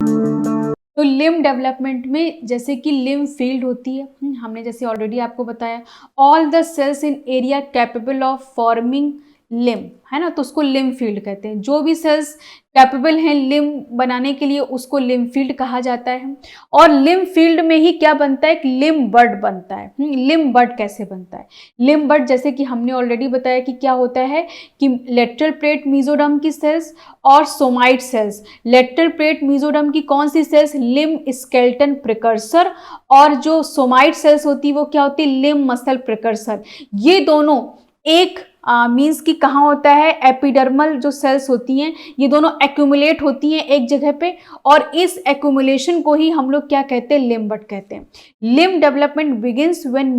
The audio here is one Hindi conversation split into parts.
तो लिम्ब डेवलपमेंट में जैसे कि लिम्ब फील्ड होती है, हमने जैसे ऑलरेडी आपको बताया, all the cells in area capable of forming limb, है ना, तो उसको लिम्ब फील्ड कहते हैं। जो भी सेल्स कैपेबल हैं लिम्ब बनाने के लिए उसको लिम्ब फील्ड कहा जाता है। और लिम्ब फील्ड में ही क्या बनता है, एक लिम्ब बड बनता है। लिम्ब बड कैसे बनता है, लिम्ब बड जैसे कि हमने ऑलरेडी बताया कि क्या होता है कि लेटरल प्लेट मेसोडर्म की सेल्स और somite cells, lateral plate mesoderm की कौन सी सेल्स, लिम्ब स्केलेटन प्रिकर्सर, और जो सोमाइट सेल्स होती है वो क्या होती है, लिम्ब मसल प्रिकर्सर। ये दोनों एक मीन्स कि कहाँ होता है, एपिडर्मल जो सेल्स होती हैं ये दोनों एक्यूमुलेट होती हैं एक जगह पे, और इस एक्यूमुलेशन को ही हम लोग क्या कहते हैं, लिम्ब बड कहते हैं। Limb development begins when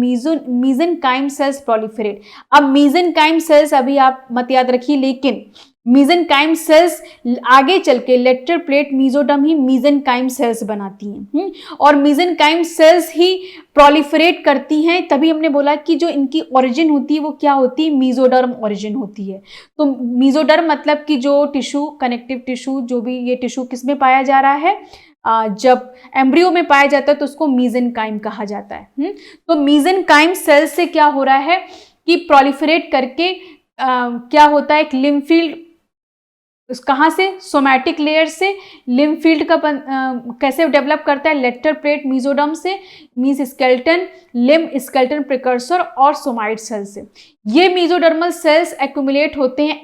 mesenchyme cells proliferate. अब मीजेनकाइम सेल्स अभी आप मत याद रखिए, लेकिन मीजेनकाइम सेल्स आगे चल के लेटरल प्लेट मेसोडर्म ही मीजेनकाइम सेल्स बनाती हैं, और मीजेनकाइम सेल्स ही प्रोलिफरेट करती हैं। तभी हमने बोला कि जो इनकी ओरिजिन होती है वो क्या होती है, मेसोडर्म ओरिजिन होती है। तो मेसोडर्म मतलब कि जो टिश्यू, कनेक्टिव टिश्यू, जो भी ये टिश्यू किस में पाया जा रहा है, जब एम्ब्रियो में पाया जाता है तो उसको मीजेनकाइम कहा जाता है। तो मीजेनकाइम सेल्स से क्या हो रहा है कि प्रोलिफरेट करके क्या होता है, एक लिम्ब फील्ड, कहाँ से, सोमैटिक लेयर से लिम्ब फील्ड का कैसे डेवलप करता है, लेटरल प्लेट मेसोडर्म से, means skeleton, limb skeleton precursor और सोमाइट सेल से। ये मेसोडर्मल सेल्स एक्यूमुलेट होते हैं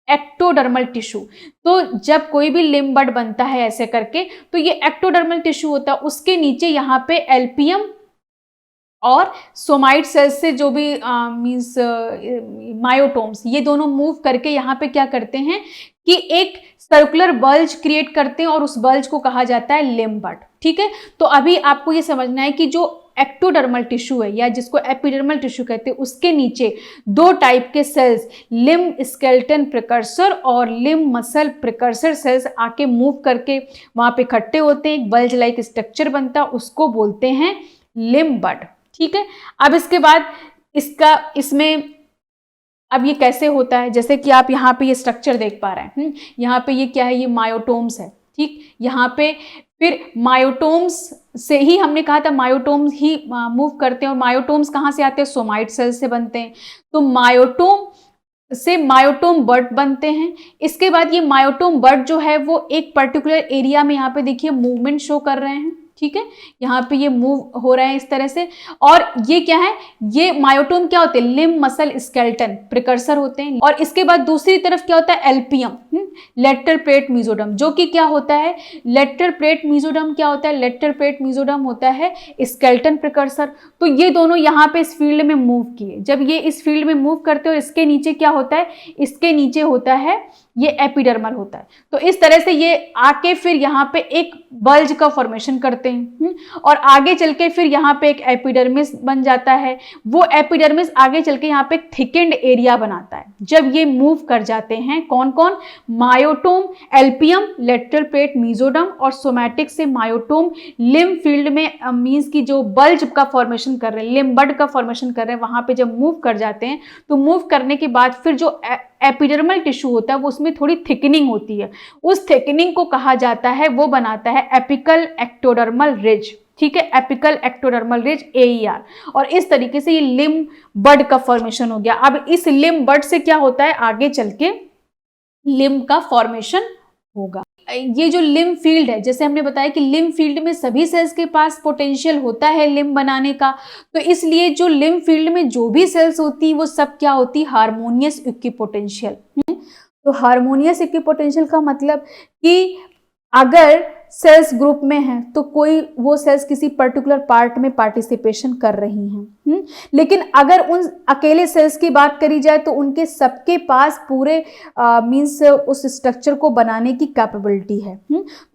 एक्टोडर्मल टिश्यू। तो जब कोई भी लिम्ब बड बनता है ऐसे करके, तो ये एक्टोडर्मल टिश्यू होता है, उसके नीचे यहाँ पे एल्पियम और सोमाइट सेल्स से जो भी मींस मायोटोम्स, ये दोनों मूव करके यहाँ पे क्या करते हैं कि एक सर्कुलर बल्ज क्रिएट करते हैं, और उस बल्ज को कहा जाता है लिम्ब बड। ठीक है, तो अभी आपको ये समझना है कि जो एक्टोडर्मल टिश्यू है या जिसको एपिडर्मल टिश्यू कहते हैं, उसके नीचे दो टाइप के सेल्स, लिम्ब स्केलेटन प्रिकर्सर और लिम्ब मसल प्रिकर्सर सेल्स आके मूव करके वहां पे इकट्ठे होते हैं, एक बल्ज लाइक स्ट्रक्चर बनता है, उसको बोलते हैं लिम्ब बड। ठीक है, अब इसके बाद इसमें अब ये कैसे होता है, जैसे कि आप यहाँ पे ये स्ट्रक्चर देख पा रहे हैं, यहाँ पे ये क्या है, ये मायोटोम्स है। ठीक, यहाँ पे फिर मायोटोम्स से ही हमने कहा था, मायोटोम्स ही मूव करते हैं, और मायोटोम्स कहाँ से आते हैं, सोमाइट सेल से बनते हैं। तो मायोटोम से मायोटोम बड बनते हैं। इसके बाद ये मायोटोम बड जो है वो एक पर्टिकुलर एरिया में यहाँ पे देखिए मूवमेंट शो कर रहे हैं। ठीक है, यहाँ पे ये मूव हो रहे हैं इस तरह से, और ये क्या है, ये मायोटोम क्या होते हैं, लिम्ब मसल स्केलेटन प्रिकर्सर होते हैं। और इसके बाद दूसरी तरफ क्या होता है, एल्पियम, लेटरल प्लेट मेसोडर्म, जो कि क्या होता है, लेटरल प्लेट मेसोडर्म क्या होता है, लेटरल प्लेट मेसोडर्म होता है स्केलेटन प्रिकर्सर। तो ये दोनों यहाँ पे इस फील्ड में मूव किए, जब ये इस फील्ड में मूव करते हो, इसके नीचे क्या होता है, इसके नीचे होता है ये एपिडर्मल होता है। तो इस तरह से ये आके फिर यहाँ पे एक बल्ज का फॉर्मेशन करते हैं, और आगे चल के फिर यहाँ पे एक एपिडर्मिस बन जाता है। वो एपिडर्मिस आगे चल के यहाँ पे एक थिकेंड एरिया बनाता है। जब ये मूव कर जाते हैं, कौन कौन, मायोटोम, एल्पियम, लेटरल प्लेट मेसोडर्म और सोमैटिक से मायोटोम लिम्ब फील्ड में मींस की जो बल्ज का फॉर्मेशन कर रहे हैं, लिम्ब बड का फॉर्मेशन कर रहे हैं, वहां पे जब मूव कर जाते हैं, तो मूव करने के बाद फिर जो एपिडर्मल टिश्यू होता है वो उसमें थोड़ी थिकनिंग होती है, उस थिकनिंग को कहा जाता है, वो बनाता है एपिकल एक्टोडर्मल रिज। ठीक है, एपिकल एक्टोडर्मल रिज, AER। और इस तरीके से ये लिम्ब बड का फॉर्मेशन हो गया। अब इस लिम्ब बड से क्या होता है, आगे चल के लिम्ब का फॉर्मेशन होगा। ये जो लिम्ब फील्ड है, जैसे हमने बताया कि लिम्ब फील्ड में सभी सेल्स के पास पोटेंशियल होता है लिम्ब बनाने का, तो इसलिए जो लिम्ब फील्ड में जो भी सेल्स होती है वो सब क्या होती है, हार्मोनियस इक्विपोटेंशियल। तो हार्मोनियस इक्विपोटेंशियल का मतलब कि अगर सेल्स ग्रुप में हैं तो कोई वो सेल्स किसी पर्टिकुलर पार्ट में पार्टिसिपेशन कर रही हैं, लेकिन अगर उन अकेले सेल्स की बात करी जाए तो उनके सबके पास पूरे मींस उस स्ट्रक्चर को बनाने की कैपेबिलिटी है।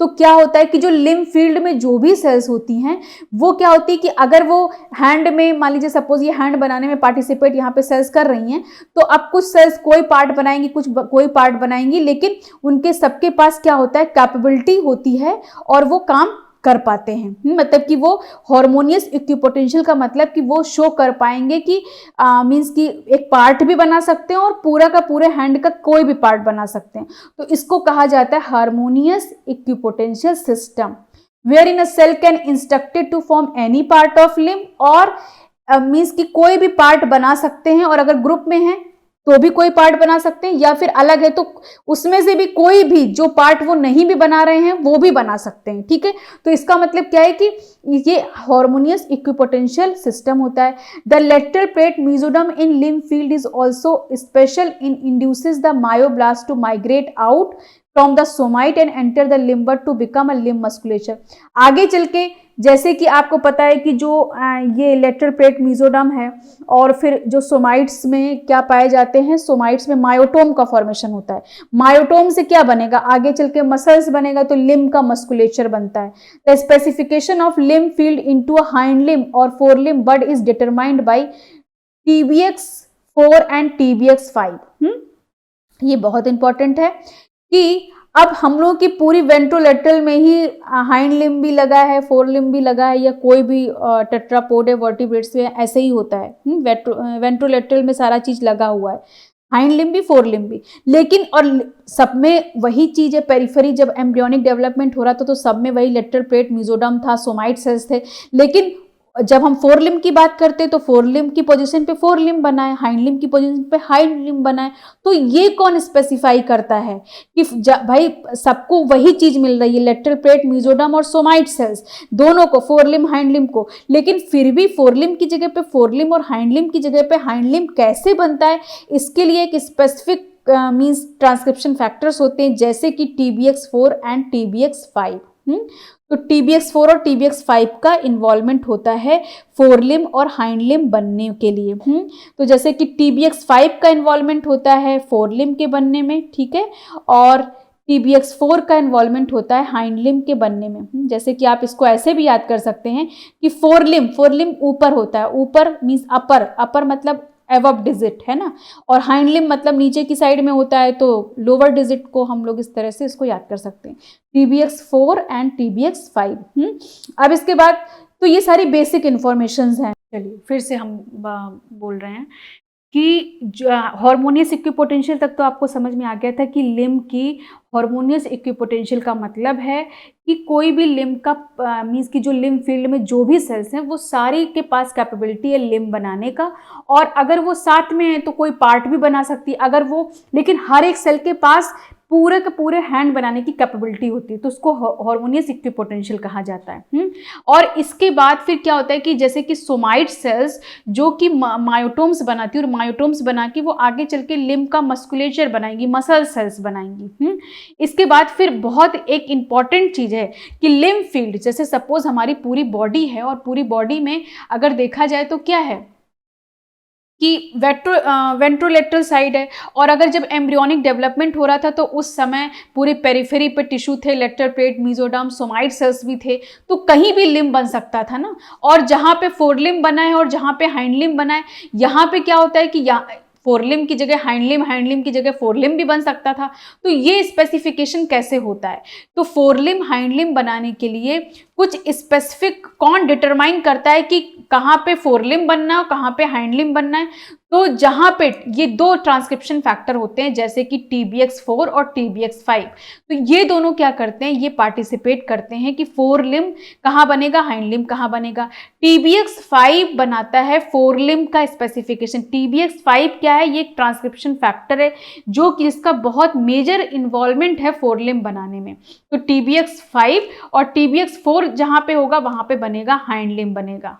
तो क्या होता है कि जो लिम्ब फील्ड में जो भी सेल्स होती हैं वो क्या होती है कि अगर वो हैंड में, मान लीजिए सपोज ये हैंड बनाने में पार्टिसिपेट यहाँ पे सेल्स कर रही हैं, तो अब कुछ सेल्स कोई पार्ट बनाएंगी, कुछ कोई पार्ट बनाएंगी, लेकिन उनके सबके पास क्या होता है, कैपेबिलिटी होती है और वो काम कर पाते हैं। मतलब कि वो हार्मोनियस इक्विपोटेंशियल का मतलब कि वो शो कर पाएंगे कि मीन्स कि एक पार्ट भी बना सकते हैं और पूरा का पूरे हैंड का कोई भी पार्ट बना सकते हैं। तो इसको कहा जाता है harmonious equipotential system, where in a cell can instructed to form any part of limb, और मीन्स कि कोई भी पार्ट बना सकते हैं, और अगर ग्रुप में है तो भी कोई पार्ट बना सकते हैं, या फिर अलग है तो उसमें से भी कोई भी जो पार्ट वो नहीं भी बना रहे हैं वो भी बना सकते हैं। ठीक है, तो इसका मतलब क्या है कि ये हार्मोनियस इक्विपोटेंशियल सिस्टम होता है। The lateral plate mesoderm in limb field is also special in induces the myoblast to migrate out from the somite and enter the limber to become a limb musculature. आगे चल के जैसे कि आपको पता है कि जो ये लेटरल प्लेट मेसोडर्म है, और फिर जो सोमाइट्स में क्या पाए जाते हैं, सोमाइट्स में मायोटोम का फॉर्मेशन होता है। मायोटोम से क्या बनेगा, आगे चल के मसल्स बनेगा, तो लिम्ब का मस्कुलेचर बनता है। The specification of limb field into a hind limb or fore limb bud is determined by TBX4 and TBX5। ये बहुत इंपॉर्टेंट है कि अब हम लोग की पूरी वेंट्रोलेटरल में ही हाइंड लिम्ब भी लगा है, फोर लिम्ब भी लगा है, या कोई भी टेट्रापोड है, वर्टिब्रेट्स में ऐसे ही होता है। वेंट्रोलेटरल में सारा चीज लगा हुआ है, हाइंड लिम्ब भी फोर लिम्ब भी। लेकिन और सब में वही चीज है, पेरिफेरी जब एम्ब्रियोनिक डेवलपमेंट हो रहा था तो सब में वही लेटरल प्लेट मेसोडर्म था, सोमाइट सेल्स थे। लेकिन जब हम फोर लिम्ब की बात करते हैं तो फोर लिम्ब की पोजीशन पे फोर लिम्ब बनाए, हाइंड लिम्ब की पोजीशन पे हाइंड लिम्ब बनाए। तो ये कौन स्पेसिफाई करता है कि भाई सबको वही चीज मिल रही है, लेटरल प्लेट मेसोडर्म और सोमाइट सेल्स दोनों को, फोर लिम्ब हाइंड लिम्ब को, लेकिन फिर भी फोर लिम्ब की जगह पे फोर लिम्ब और हाइंड लिम्ब की जगह पे हाइंड लिम्ब कैसे बनता है, इसके लिए एक स्पेसिफिक मींस ट्रांसक्रिप्शन फैक्टर्स होते हैं, जैसे कि TBX4 एंड TBX5। तो TBX4 और TBX5 का इन्वॉल्वमेंट होता है फोर लिम्ब और हाइंड लिम्ब बनने के लिए। तो जैसे कि TBX5 का इन्वॉल्वमेंट होता है फोर लिम्ब के बनने में, ठीक है, और TBX4 का इन्वॉल्वमेंट होता है हाइंड लिम्ब के बनने में। जैसे कि आप इसको ऐसे भी याद कर सकते हैं कि फोर लिम्ब ऊपर होता है, ऊपर मीन्स अपर मतलब एवब डिजिट है ना, और हाइंड लिम्ब मतलब नीचे की साइड में होता है, तो लोअर डिजिट को हम लोग इस तरह से इसको याद कर सकते हैं, TBX4 एंड TBX5। अब इसके बाद तो ये सारी बेसिक इंफॉर्मेशंस हैं। चलिए फिर से हम बोल रहे हैं कि हार्मोनियस इक्विपोटेंशियल तक तो आपको समझ में आ गया था कि लिम्ब की हार्मोनियस इक्विपोटेंशियल का मतलब है कि कोई भी लिम्ब का मीन्स कि जो लिम्ब फील्ड में जो भी सेल्स हैं वो सारी के पास कैपेबिलिटी है लिम्ब बनाने का, और अगर वो साथ में है तो कोई पार्ट भी बना सकती है अगर वो, लेकिन हर एक सेल के पास पूरे के पूरे हैंड बनाने की कैपेबिलिटी होती है, तो उसको हार्मोनियस इक्विपोटेंशियल कहा जाता है। और इसके बाद फिर क्या होता है कि जैसे कि सोमाइट सेल्स जो कि मायोटोम्स बनाती है, और मायोटोम्स बना के वो आगे चल के लिम्ब का मस्कुलेचर बनाएंगी, मसल सेल्स बनाएंगी। इसके बाद फिर बहुत एक इंपॉर्टेंट चीज है कि लिम्ब फील्ड, जैसे सपोज हमारी पूरी बॉडी है और पूरी बॉडी में अगर देखा जाए तो क्या है कि वेंट्रोलेटरल साइड है, और अगर जब एम्ब्रियोनिक डेवलपमेंट हो रहा था तो उस समय पूरे पेरिफेरी पे टिश्यू थे, lateral plate mesoderm somite cells भी थे, तो कहीं भी लिम्ब बन सकता था ना। और जहाँ पे फोर लिम्ब बना है और जहाँ पे हाइंड लिम्ब बना है, यहाँ पे क्या होता है कि फोर लिम्ब की जगह हाइंड लिम्ब की जगह फोर लिम्ब भी बन सकता था। तो ये स्पेसिफिकेशन कैसे होता है, तो फोर लिम्ब हाइंड लिम्ब बनाने के लिए कुछ स्पेसिफिक कौन डिटरमाइन करता है कि कहाँ पे फोर लिम्ब बनना है और कहाँ पे हाइंड लिम्ब बनना है, तो जहाँ पे ये दो ट्रांसक्रिप्शन फैक्टर होते हैं जैसे कि TBX4 और TBX5, तो ये दोनों क्या करते हैं, ये पार्टिसिपेट करते हैं कि फोर लिम्ब कहाँ बनेगा, हाइंड लिम्ब कहाँ बनेगा। TBX5 बनाता है फोर लिम्ब का स्पेसिफिकेशन। TBX5 क्या है, ये एक ट्रांसक्रिप्शन फैक्टर है जो कि इसका बहुत मेजर इन्वॉल्वमेंट है फोर लिम्ब बनाने में। तो TBX5 और TBX4 जहाँ पे होगा वहाँ पे बनेगा हाइंड लिम्ब बनेगा।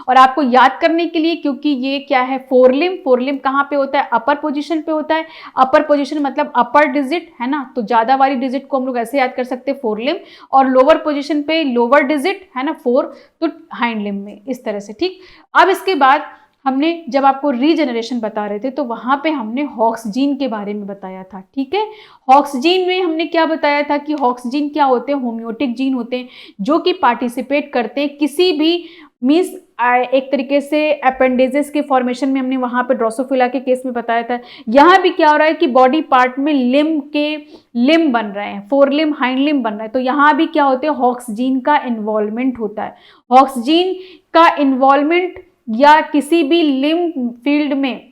और आपको याद करने के लिए, क्योंकि ये क्या है फोर लिम्ब कहाँ पे होता है, अपर पोजीशन पे होता है। अपर पोजीशन मतलब अपर डिजिट है ना, तो ज्यादा वाली डिजिट को हम लोग ऐसे याद कर सकते हैं फोर लिम्ब, और लोअर पोजीशन पे लोअर डिजिट है ना फोर, तो हाइंड लिम्ब में इस तरह से। ठीक, अब इसके बाद हमने जब आपको रीजनरेशन बता रहे थे तो वहां पे हमने हॉक्स जीन के बारे में बताया था। ठीक है, हॉक्स जीन में हमने क्या बताया था कि हॉक्स जीन क्या होते हैं, होम्योटिक जीन होते हैं जो कि पार्टिसिपेट करते हैं किसी भी मीन्स एक तरीके से अपेंडेजेस के फॉर्मेशन में हमने वहां पे ड्रोसोफिला के केस में बताया था। यहाँ भी क्या हो रहा है कि बॉडी पार्ट में लिम्ब बन रहे हैं, फोर लिम्ब, हाइंड लिम्ब बन रहे हैं। तो यहाँ भी क्या होते हैं, हॉक्स जीन का इन्वॉल्वमेंट होता है। हॉक्स जीन का इन्वॉल्वमेंट या किसी भी लिम्ब फील्ड में,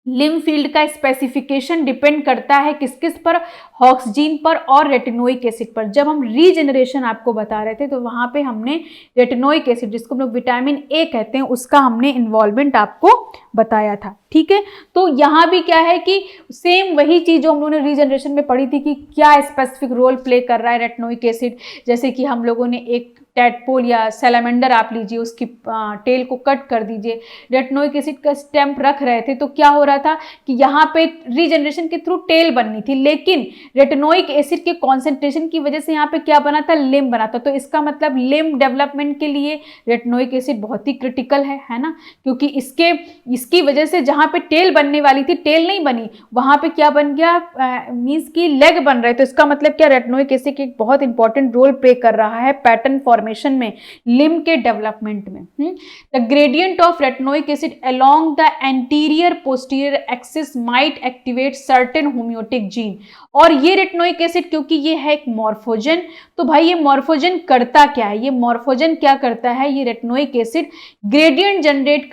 लिम्ब फील्ड का स्पेसिफिकेशन डिपेंड करता है किस किस पर, हॉक्स जीन पर और रेटिनोइक एसिड पर। जब हम रीजेनरेशन आपको बता रहे थे तो वहां पे हमने रेटिनोइक एसिड, जिसको हम लोग विटामिन ए कहते हैं, उसका हमने इन्वॉल्वमेंट आपको बताया था। ठीक है, तो यहाँ भी क्या है कि सेम वही चीज जो हम लोगों ने रीजेनरेशन में पढ़ी थी कि क्या स्पेसिफिक रोल प्ले कर रहा है रेटिनोइक एसिड। जैसे कि हम लोगों ने एक टैडपोल या सैलामेंडर आप लीजिए, उसकी टेल को कट कर दीजिए, रेटिनोइक एसिड का स्टैम्प रख रहे थे, तो क्या हो रहा था कि यहाँ पे रीजनरेशन के थ्रू टेल बननी थी, लेकिन रेटिनोइक एसिड के कॉन्सेंट्रेशन की वजह से यहाँ पे क्या बना था, लिम्ब बना था। तो इसका मतलब लिम्ब डेवलपमेंट के लिए रेटिनोइक एसिड बहुत ही क्रिटिकल है ना, क्योंकि इसकी वजह से जहाँ पे टेल बनने वाली थी, टेल नहीं बनी, वहां पे क्या बन गया, मीन्स की लेग बन रहे। तो इसका मतलब क्या, रेटिनोइक एसिड एक बहुत इंपॉर्टेंट रोल प्ले कर रहा है पैटर्न फॉर्मेशन में, लिम्ब के डेवलपमेंट में। The gradient of retinoic acid along the anterior posterior axis might activate certain homeotic gene. और ये रेटिनोइक एसिड क्योंकि ये है एक मॉर्फोजन, तो भाई ये मॉर्फोजन करता क्या है, ये मॉर्फोजन क्या करता है, ये रेटिनोइक एसिड ग्रेडियंट जनरेट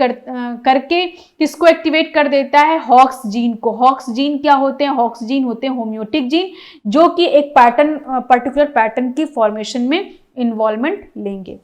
करके किसको एक्टिवेट कर देता है, हॉक्स जीन को। हॉक्स जीन क्या होते हैं, हॉक्स जीन होते हैं होम्योटिक जीन, जो कि एक पैटर्न, पर्टिकुलर पैटर्न की फॉर्मेशन में इन्वॉल्वमेंट लेंगे।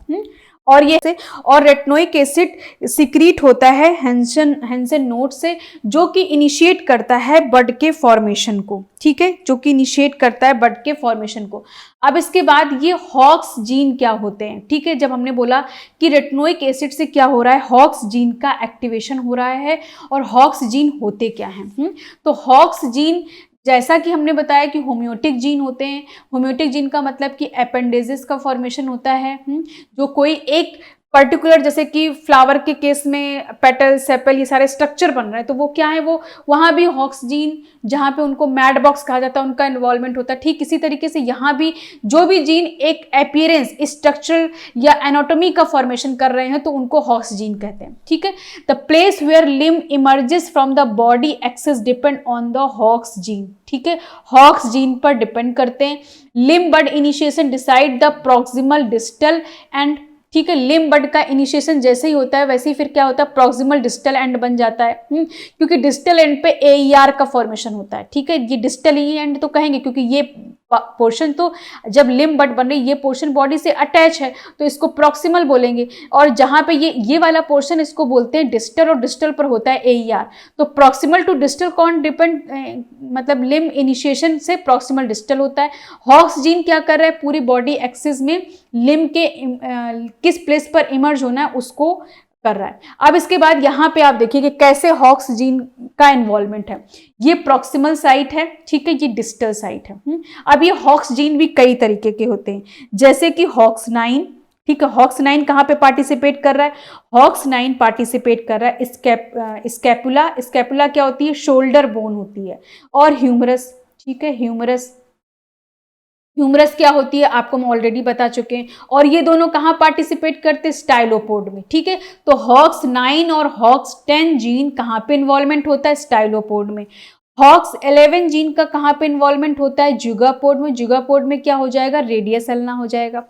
और ये और रेटिनोइक एसिड सिक्रीट होता है हेंसन नोड से, जो कि इनिशिएट करता है बड के फॉर्मेशन को। ठीक है, जो कि इनिशिएट करता है बड के फॉर्मेशन को। अब इसके बाद ये हॉक्स जीन क्या होते हैं। ठीक है, जब हमने बोला कि रेटिनोइक एसिड से क्या हो रहा है, हॉक्स जीन का एक्टिवेशन हो रहा है, और हॉक्स जीन होते क्या हैं। तो हॉक्स जीन जैसा कि हमने बताया कि होम्योटिक जीन होते हैं। होम्योटिक जीन का मतलब कि अपेंडेजेस का फॉर्मेशन होता है, जो कोई एक पर्टिकुलर, जैसे कि फ्लावर के केस में पेटल, सेपल, ये सारे स्ट्रक्चर बन रहे हैं, तो वो क्या है, वो वहाँ भी हॉक्स जीन, जहाँ पे उनको मैड बॉक्स कहा जाता है, उनका इन्वॉल्वमेंट होता है। ठीक इसी तरीके से यहाँ भी जो भी जीन एक अपीयरेंस, स्ट्रक्चर या एनाटॉमी का फॉर्मेशन कर रहे हैं, तो उनको हॉक्स जीन कहते हैं। ठीक है, the place where limb emerges from the body axis depend on the Hox gene. ठीक है, हॉक्स जीन पर डिपेंड करते हैं। Limb bud initiation decide the proximal distal end, ठीक है, लिम्ब बड का इनिशिएशन जैसे ही होता है वैसे ही फिर क्या होता है, प्रॉक्सिमल डिस्टल एंड बन जाता है। क्योंकि डिस्टल एंड पे AER का फॉर्मेशन होता है। ठीक है, ये डिस्टल एंड तो कहेंगे क्योंकि ये पोर्शन, तो जब लिम्ब बड बन रही, ये पोर्शन बॉडी से अटैच है, तो इसको प्रॉक्सिमल बोलेंगे। और जहां पे ये वाला पोर्शन, इसको बोलते हैं डिस्टल, और डिस्टल पर होता है AER। तो प्रॉक्सिमल टू डिस्टल कौन डिपेंड, मतलब लिम्ब इनिशिएशन से प्रॉक्सिमल डिस्टल होता है। हॉक्स जीन क्या कर रहा है, पूरी बॉडी एक्सिस में लिम्ब के किस प्लेस पर इमर्ज होना है उसको कर रहा है। अब इसके बाद यहाँ पे आप देखिए कि कैसे हॉक्स जीन का इन्वॉल्वमेंट है। ये प्रॉक्सिमल साइट है, ठीक है, ये डिस्टल साइट है। अब ये हॉक्स जीन भी कई तरीके के होते हैं, जैसे कि हॉक्स 9। ठीक है, हॉक्स 9 कहाँ पे पार्टिसिपेट कर रहा है, हॉक्स 9 पार्टिसिपेट कर रहा है स्कैपुला। स्कैपुला क्या होती है, शोल्डर बोन होती है। और ह्यूमरस, ठीक है, ह्यूमरस क्या होती है आपको हम ऑलरेडी बता चुके हैं। और ये दोनों कहाँ पार्टिसिपेट करते हैं, स्टाइलोपोड में। ठीक है, तो हॉक्स 9 और हॉक्स 10 जीन कहाँ पे इन्वॉल्वमेंट होता है, स्टाइलोपोड में। हॉक्स 11 जीन का कहाँ पे इन्वॉल्वमेंट होता है, जुगापोड में। जुगापोड में क्या हो जाएगा, रेडियस अल्ना हो जाएगा।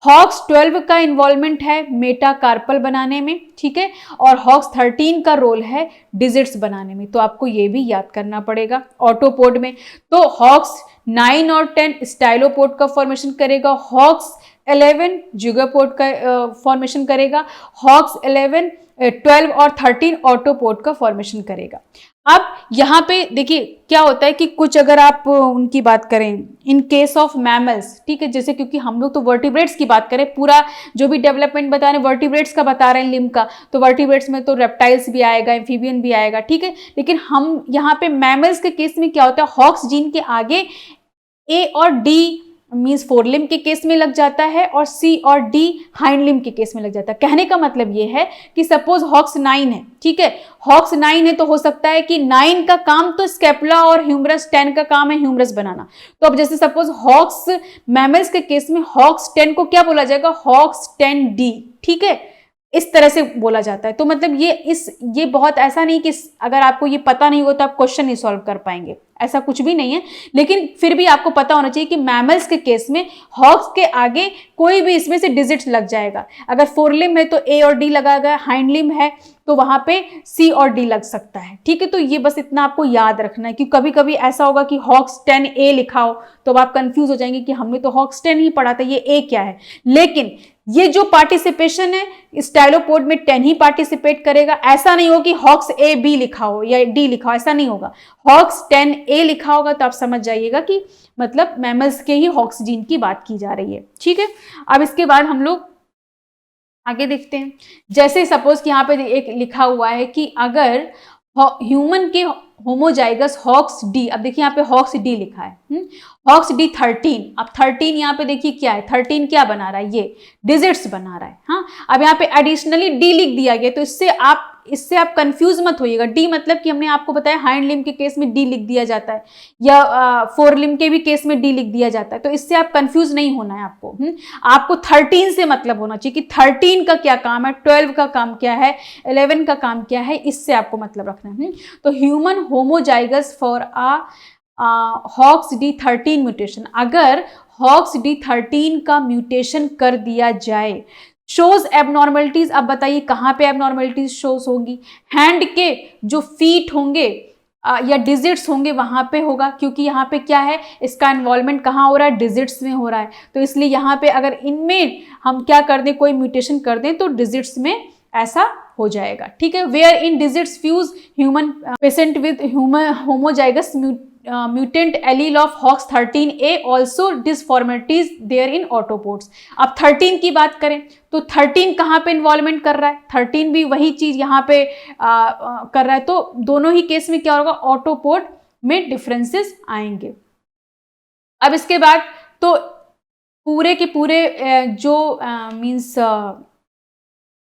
हॉक्स 12 का इन्वॉल्वमेंट है मेटाकार्पल बनाने में। ठीक है, और हॉक्स 13 का रोल है डिजिट्स बनाने में। तो आपको ये भी याद करना पड़ेगा। ऑटोपोड में तो हॉक्स 9 और 10 स्टाइलोपोड का फॉर्मेशन करेगा, हॉक्स 11 जुगापोड का फॉर्मेशन करेगा, हॉक्स 11, 12 और 13 ऑटोपोड का फॉर्मेशन करेगा। अब यहाँ पे देखिए क्या होता है कि कुछ अगर आप उनकी बात करें इन केस ऑफ मैमल्स, ठीक है, जैसे क्योंकि हम लोग तो वर्टिब्रेट्स की बात करें, पूरा जो भी डेवलपमेंट बता रहे हैं वर्टिब्रेट्स का बता रहे हैं लिम्ब का, तो वर्टिब्रेट्स में तो रेप्टाइल्स भी आएगा, एम्फीबियन भी आएगा। ठीक है, लेकिन हम यहाँ पे मैमल्स के केस में क्या होता है, हॉक्स जीन के आगे A और D मीन्स फोर लिम्ब के केस में लग जाता है, और C और D हाइंड लिम्ब के केस में लग जाता है। कहने का मतलब ये है कि सपोज हॉक्स 9 है, ठीक है, हॉक्स 9 है, तो हो सकता है कि 9 का काम तो स्कैपुला और ह्यूमरस, 10 का काम है ह्यूमरस बनाना। तो अब जैसे सपोज हॉक्स मैमल्स के केस में हॉक्स 10 को क्या बोला जाएगा, हॉक्स 10D। ठीक है, इस तरह से बोला जाता है। तो मतलब ये बहुत ऐसा नहीं कि अगर आपको ये पता नहीं हो तो आप क्वेश्चन नहीं सॉल्व कर पाएंगे, ऐसा कुछ भी नहीं है। लेकिन फिर भी आपको पता होना चाहिए कि मैमल्स के केस में हॉक्स के आगे कोई भी इसमें से डिजिट्स लग जाएगा। अगर फोरलिम है तो ए और डी लगाएगा, हाइंड लिम है तो वहां पे सी और डी लग सकता है। ठीक है, तो ये बस इतना आपको याद रखना है कि कभी कभी ऐसा होगा कि हॉक्स 10A लिखा हो तो आप कंफ्यूज हो जाएंगे कि हमने तो हॉक्स 10 ही पढ़ा था, ये ए क्या है। लेकिन ये जो पार्टिसिपेशन है स्टाइलोपोड में 10 ही पार्टिसिपेट करेगा। ऐसा नहीं हो कि हॉक्स ए बी लिखा हो या डी लिखा हो, ऐसा नहीं होगा। हॉक्स 10A लिखा होगा तो आप समझ जाइएगा कि मतलब मैमल्स के ही हॉक्स जीन की बात की जा रही है। ठीक है, अब इसके बाद हम लोग आगे देखते हैं। जैसे सपोज कि यहाँ पे एक लिखा हुआ है कि अगर ह्यूमन के होमोजाइगस हॉक्स डी, अब देखिए यहाँ पे हॉक्स डी लिखा है, हॉक्स डी 13। अब 13 यहाँ पे देखिए क्या है, 13 क्या बना रहा है, ये डिजिट्स बना रहा है। हाँ, अब यहाँ पे एडिशनली डी लिख दिया गया, तो इससे आप कंफ्यूज मत होइएगा। डी मतलब कि हमने आपको बताया हाइंड लिम के केस में डी लिख दिया जाता है या फोर लिम के भी केस में डी लिख दिया जाता है, तो इससे आप कंफ्यूज नहीं होना है आपको। आपको 13 से मतलब होना चाहिए कि 13 का क्या काम है, 12 का काम क्या है, 11 का काम क्या है, इससे आपको मतलब रखना है। तो human homozygous for Hox D 13 mutation, अगर हॉक्स डी 13 का म्यूटेशन कर दिया जाए, शोज एबनॉर्मलिटीज। अब बताइए कहाँ पे एबनॉर्मलिटीज शोज होगी, हैंड के जो फीट होंगे या डिजिट्स होंगे वहां पे होगा, क्योंकि यहाँ पे क्या है, इसका इन्वॉल्वमेंट कहाँ हो रहा है, डिजिट्स में हो रहा है। तो इसलिए यहाँ पे अगर इनमें हम क्या कर दें, कोई म्यूटेशन कर दें तो डिजिट्स में ऐसा हो जाएगा। ठीक है, where in digits fuse human patient with human homozygous mutant allele of Hox 13A also deformities there in autopods. अब 13 की बात करें तो 13 कहाँ पे इन्वॉल्वमेंट कर रहा है, 13 भी वही चीज यहाँ पे कर रहा है। तो दोनों ही केस में क्या होगा, ऑटोपोड में डिफरेंसेस आएंगे। अब इसके बाद तो पूरे के पूरे जो मीन्स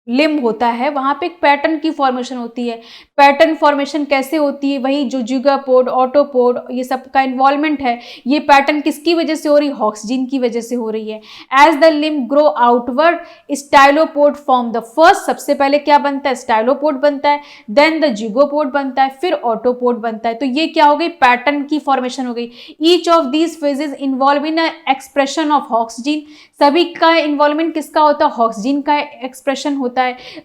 लिम्ब होता है वहां पे एक पैटर्न की फॉर्मेशन होती है। पैटर्न फॉर्मेशन कैसे होती है, वही जो जिगोपोड, ऑटोपोड, ये सब का इन्वॉल्वमेंट है। ये पैटर्न किसकी वजह से हो रही है, हॉक्स जीन की वजह से हो रही है। As the limb grow outward stylopod form the first, सबसे पहले क्या बनता है, स्टाइलोपोड बनता है, देन द जिगोपोड बनता है, फिर ऑटोपोड बनता है। तो ये क्या हो गई, पैटर्न की फॉर्मेशन हो गई। Each of these phases involve in expression of Hox gene, सभी का इन्वॉल्वमेंट किसका होता है, हॉक्स जीन का एक्सप्रेशन होता है।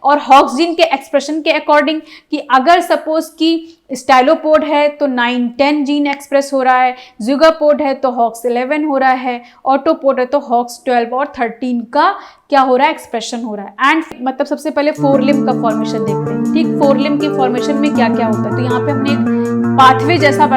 और हॉक्स जीन के एक्सप्रेशन के अकॉर्डिंग कि अगर सपोज कि स्टाइलोपोड है तो 9-10 जीन एक्सप्रेस हो रहा है, जिगोपोड है तो हॉक्स 11 हो रहा है, ऑटोपोड है तो हॉक्स 12 और 13 का क्या हो रहा है, एक्सप्रेशन हो रहा है। एंड मतलब सबसे पहले फोरलिम का फॉर्मेशन देखते हैं। ठीक, फोरलिम के फॉर्मेशन में क्या क्या होता है, तो यहाँ पे हमने एक पाथवे जैसा